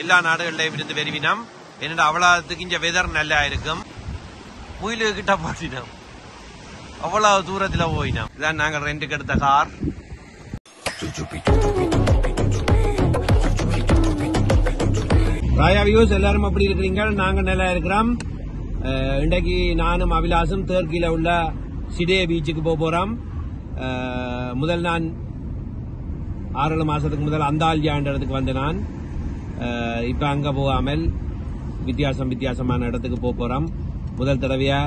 எல்லா நாடுகளிலும் இருந்து வருவினோம். என்னோட அவ்வளவுக்கு இங்க வெதர் நல்லா இருக்கும். முயலு கிட்ட பாட்டினோம், அவ்வளவு தூரத்துல போயினோம். இதான் நாங்கள் ரெண்டுக்கு எடுத்த கார். ராயா வியூஸ் எல்லாரும் அப்படி இருக்கிறீங்க? நாங்க நல்லா இருக்கிறோம். இன்றைக்கு நானும் அபிலாசும் தெற்கில உள்ள சிடே பீச்சுக்கு போறோம். முதல் நான் 6 மாசத்துக்கு முதல் அந்தால்யாண்ட இடத்துக்கு வந்த நான் இப்ப அங்க போகாமல் வித்தியாசமான இடத்துக்கு போறோம். முதல் தடவையா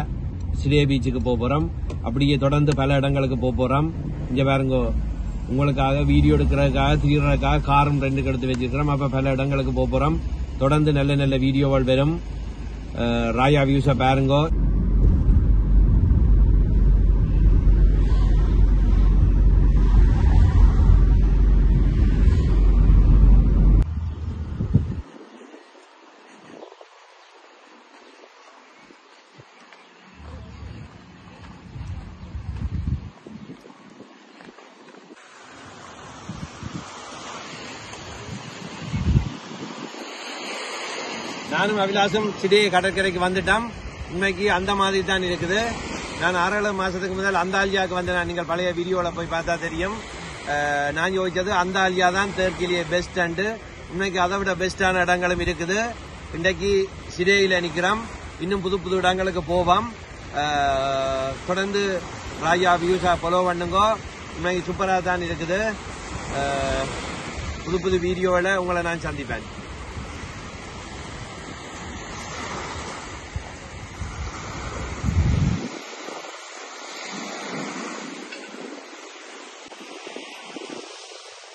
சிடே பீச்சுக்கு போறோம். அப்படியே தொடர்ந்து பல இடங்களுக்கு போறோம். இங்க பாருங்க, உங்களுக்காக வீடியோ எடுக்கிறதுக்காக தீர்றதுக்காக காரும் 2 எடுத்து வச்சிருக்கிறோம். அப்ப பல இடங்களுக்கு போறோம். தொடர்ந்து நல்ல நல்ல வீடியோகள் வரும். ராயா வியூஸ பாருங்க. நானும் அபிலாசும் சிடே கடற்கரைக்கு வந்துட்டோம். உண்மைக்கு அந்த மாதிரி தான் இருக்குது. நான் 6 மாசத்துக்கு முதல் அந்தாலியாவுக்கு வந்தேன். நீங்கள் பழைய வீடியோல போய் பார்த்தா தெரியும். நான் யோசிச்சது அந்தாலியா தான் தெற்கிலேயே பெஸ்ட். உண்மைக்கு அதை விட பெஸ்டான இடங்களும் இருக்குது. இன்றைக்கு சிடேயில நிக்கிறோம். இன்னும் புது புது இடங்களுக்கு போவோம். தொடர்ந்து ராயா வியூஸா ஃபாலோ பண்ணுங்க. உண்மைக்கு சூப்பரா தான் இருக்குது. புது புது வீடியோல உங்களை நான் சந்திப்பேன்.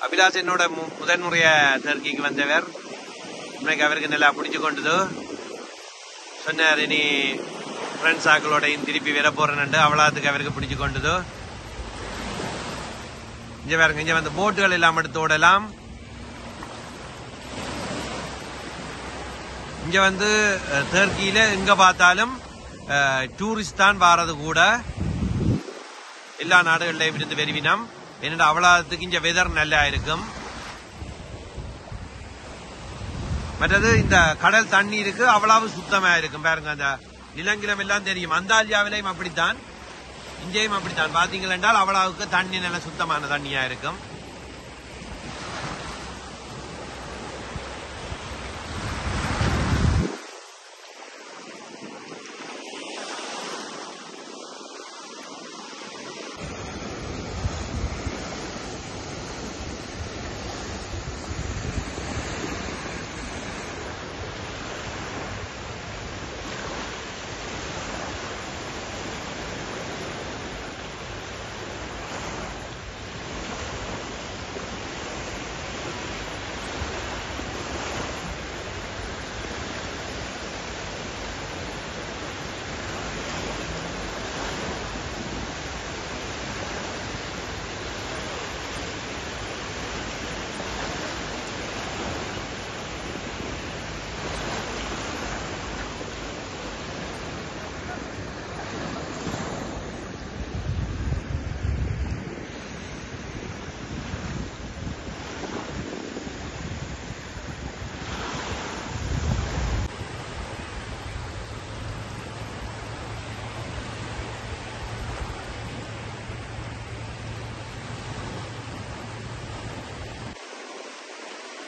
அபிலாஷ் என்னோட முதன்முறைய தெற்கிக்கு வந்தவர். இன்னைக்கு அவருக்கு நல்லா பிடிச்சு கொண்டது. சொன்னார், இனி ஃப்ரெண்ட்ஸ் ஆக்களோடையும் திருப்பி வர போறேன்னு. அவ்வளோத்துக்கு அவருக்கு பிடிச்சு கொண்டது. இங்க பாருங்க, இங்க வந்து போட்டுகள் எல்லாம் எடுத்து ஓடலாம். இங்க வந்து தெற்கில எங்க பார்த்தாலும் டூரிஸ்ட் தான் வாரது கூட. எல்லா நாடுகளிலும் இருந்து வருவினோம். என்னோட அவ்வளவுக்கு இங்க வெதர் நல்லா இருக்கும். மற்றது இந்த கடல் தண்ணி இருக்கு, அவ்வளவு சுத்தமா இருக்கும். பாருங்க, அந்த நிலங்கிலம் எல்லாம் தெரியும். அந்தாலியாவிலையும் அப்படித்தான், இங்கேயும் அப்படித்தான். பாத்தீங்கள் என்றால் அவ்வளவுக்கு தண்ணி நல்ல சுத்தமான தண்ணியா இருக்கும்.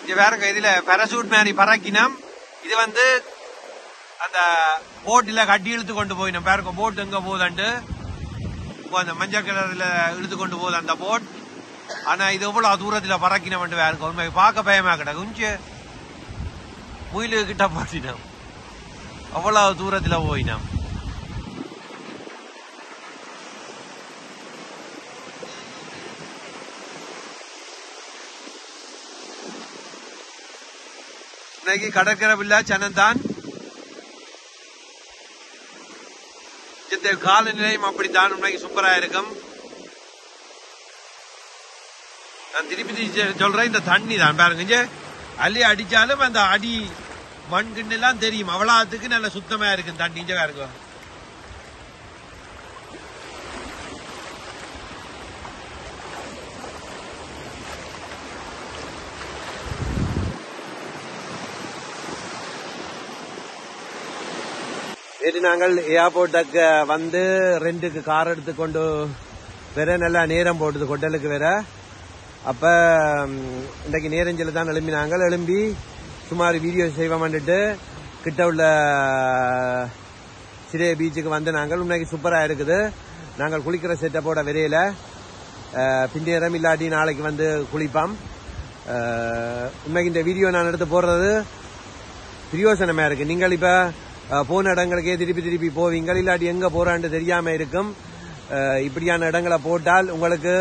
இங்க பாருங்க, இதுல பாராசூட் மாதிரி பறக்கினோம். இது வந்து அந்த போட்ல கட்டி இழுத்து கொண்டு போயினோம். பாருங்க, போட் எங்க போகுதுண்டு அந்த மஞ்சள் கலர்ல இழுத்து கொண்டு போகுது அந்த போட். ஆனா இது எவ்வளவு தூரத்துல பறக்கினோம் பாருங்க. உண்மை பார்க்க பயமா கிடக்கு. கொஞ்சம் முயலு கிட்ட பாட்டினோம், அவ்வளவு தூரத்துல போயினோம். இன்னைக்கு கடற்கரை விழா சனந்தான். காலநிலையும் அப்படித்தான். உண்மைக்கு சூப்பரா இருக்கும். நான் திருப்பி சொல்றேன், இந்த தண்ணி தான் பாருங்க, அள்ளி அடிச்சாலும் அந்த அடி மண் கிண்ணெல்லாம் தெரியும். அவ்வளவுக்கு நல்ல சுத்தமா இருக்கு தண்ணி. இங்க பாருங்க, நேற்று நாங்கள் ஏர்போர்ட்டுக்கு வந்து ரெண்டுக்கு கார் எடுத்துக்கொண்டு வேற நல்லா நேரம் போட்டுது ஹோட்டலுக்கு வேற. அப்ப இன்றைக்கு நேரஞ்சில தான் எழும்பி சுமார் வீடியோ செய்வோம்னுட்டு கிட்ட உள்ள சிறிய பீச்சுக்கு வந்து நாங்கள் இன்னைக்கு சூப்பரா இருக்குது. நாங்கள் குளிக்கிற செட்டப்போட விரையில பின்னேரம் இல்லாட்டி நாளைக்கு வந்து குளிப்போம். உண்மைக்கு இந்த வீடியோ நான் எடுத்து போடுறது பிரயோசனமா இருக்கு. நீங்கள் இப்ப போன இடங்களுக்கே திருப்பி போவீங்க, இல்லாட்டி எங்க போறான்னு தெரியாம இருக்கும். இப்படியான இடங்களை போட்டால் உங்களுக்கு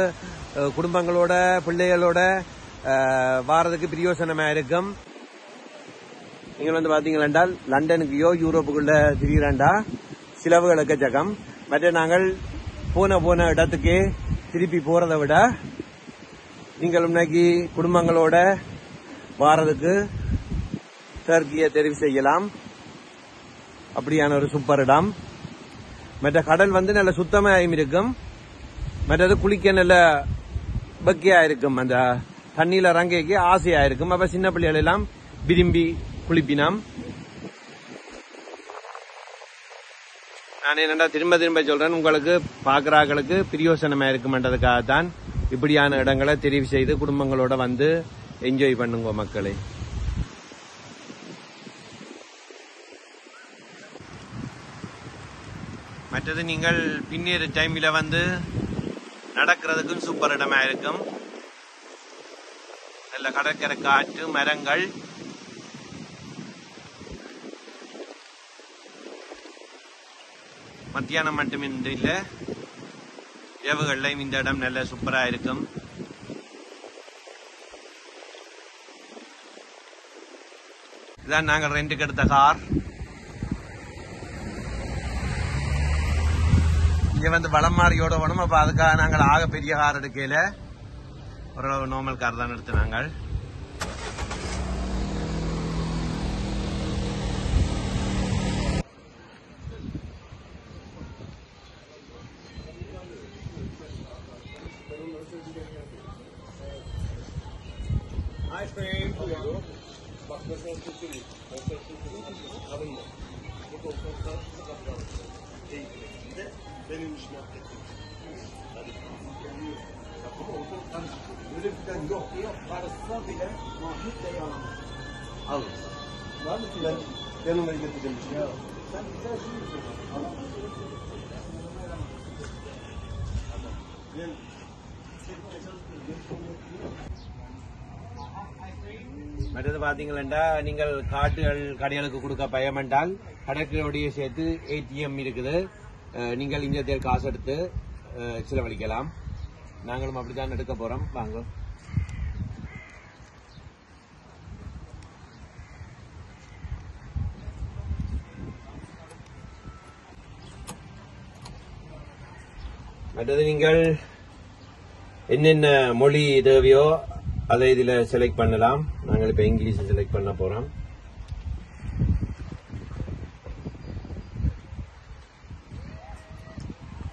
குடும்பங்களோட பிள்ளைகளோட வாரதுக்கு பிரயோசனமா இருக்கும். நீங்கள் வந்து பாத்தீங்களா லண்டனுக்கையோ யூரோப்புக்குள்ள திரியிறாண்டா செலவுகள் எக்கச்சக்கம். மற்ற நாங்கள் போன இடத்துக்கே திருப்பி போறதை விட நீங்கள் இன்னைக்கு குடும்பங்களோட வாரதுக்கு டர்க்கியை தெரிவு செய்யலாம். அப்படியான ஒரு சூப்பர் இடம். மற்ற கடல் வந்து நல்ல சுத்தமாயும் இருக்கும். மற்றது குளிக்க நல்ல பக்கியா இருக்கும். அந்த தண்ணியில இறங்கிக்கு ஆசையா இருக்கும். அப்ப சின்ன பிள்ளைகள் எல்லாம் விரும்பி குளிப்பினாம். நான் என்னடா திரும்ப சொல்றேன், உங்களுக்கு பாக்குறாங்களுக்கு பிரயோசனமா இருக்கும்ன்றதுக்காகத்தான் இப்படியான இடங்களை தெரிவு செய்து குடும்பங்களோட வந்து என்ஜாய் பண்ணுங்க மக்களே. மற்றது நீங்கள் பின்னேறு டைம்ல வந்து நடக்கிறதுக்கும் சூப்பர் இடமா இருக்கும். நல்ல கடற்கரை காற்று, மரங்கள். மத்தியானம் மட்டுமின்றி இல்ல, இரவுகள்லையும் இந்த இடம் நல்ல சூப்பரா இருக்கும். இதான் நாங்கள் ரெண்டுக்கு எடுத்த கார். இங்க வந்து வளமாரியோட வேணும். அப்ப அதுக்காக நாங்கள் ஆக பெரிய கார் எடுக்கல, ஒரு நார்மல் கார் தான் எடுத்து நாங்கள். மற்றது பாத்தீங்களா, நீங்கள் காட்டுகள் கடைகளுக்கு கொடுக்க பயமென்றால் கடற்கரையோடைய சேர்த்து ATM இருக்குது. நீங்கள் இங்க காசு எடுத்து செலவழிக்கலாம். நாங்களும் அப்படித்தான் எடுக்க போறோம். வாங்க. மற்றது நீங்கள் என்னென்ன மொழி தேவையோ அதை இதுல செலக்ட் பண்ணலாம். நாங்கள் இப்ப இங்கிலீஷ் செலக்ட் பண்ண போறோம்.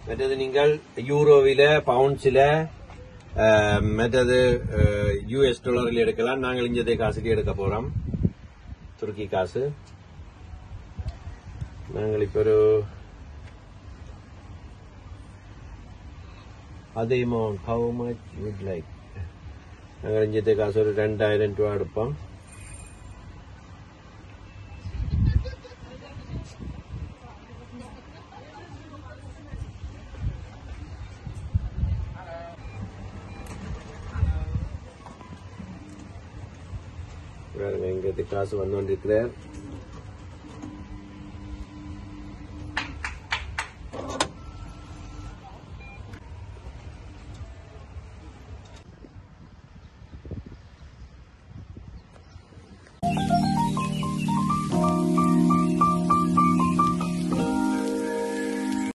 மற்றது நீங்கள் யூரோவில, பவுண்ட்ஸ்ல, மற்றது US டாலரில் எடுக்கலாம். நாங்கள் இங்கே காசுக்கு எடுக்க போறோம், துருக்கி காசு. நாங்கள் இப்ப ஒரு அதே amount, how much would like? நாங்கள் இங்கே காசு ஒரு 2000 ரூபா எடுப்போம். இங்கே காசு வந்து கொண்டிருக்கிறார்.